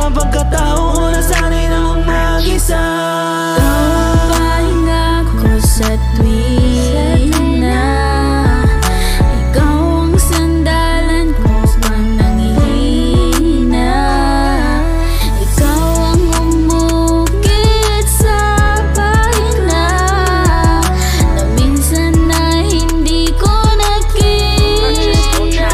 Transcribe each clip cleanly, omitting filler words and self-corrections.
mga pagkatao na sana'y nang mag-isa. Pahinga ko sa tuwing na ikaw ang sandalan ko pag nanghihina. Ikaw ang umukit sa pahinga na minsan na hindi ko nakita.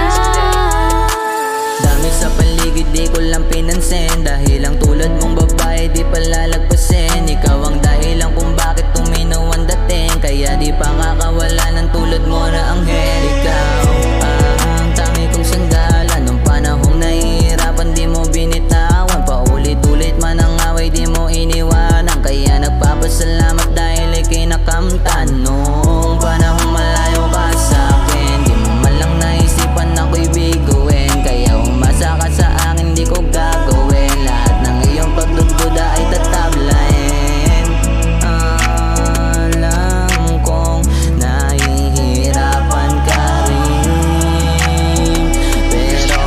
Dami sa paligid di ko lang pinansin, dahil ang tulad mong babae di palalagpasin. Ikaw ang dahilan kung bakit tuminaw ang dating, kaya di pa kakawala ng tulad mo na anghel. Ikaw ang tangi kong sandala nung panahong nahihirapan, di mo binitawan. Paulit-ulit man ang away, di mo iniwanan, kaya nagpapasalamat dahil ika'y nakamtan. Nung panahong malayo ka sa'kin, di mo man lang naisipan ako'y biguin, kaya umasa ka sa akin, di ko gagawin lahat ng iyong pagdududa ay tatablahin. Alam kong nahihirapan ka rin, pero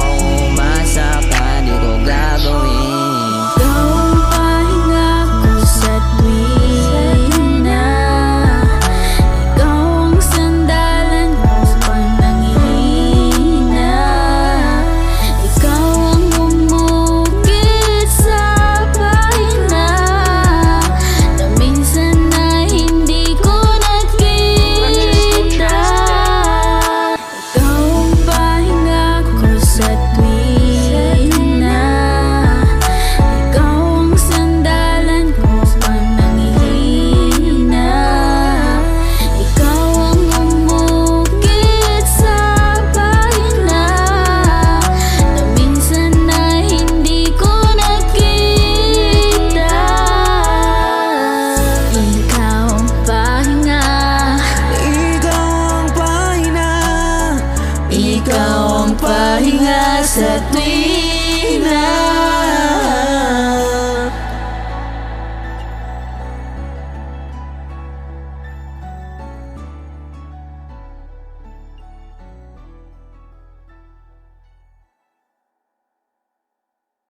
umasa ka, di ko gagawin. Ikaw ang pahinga ko sa tuwing na ikaw ang sandalan ko pag nanghihina. Ikaw ang umukit sa pahinga na minsan na hindi ko nakita. Ikaw ang pahinga ko sa tuwing na ikaw ang sandalan ko pag nanghihina. Ikaw ang umukit sa pahinga na minsan na hindi ko nakita. Ikaw ang pahinga, Ikaw ang pahinga, ikaw ang pahinga sa tuwing na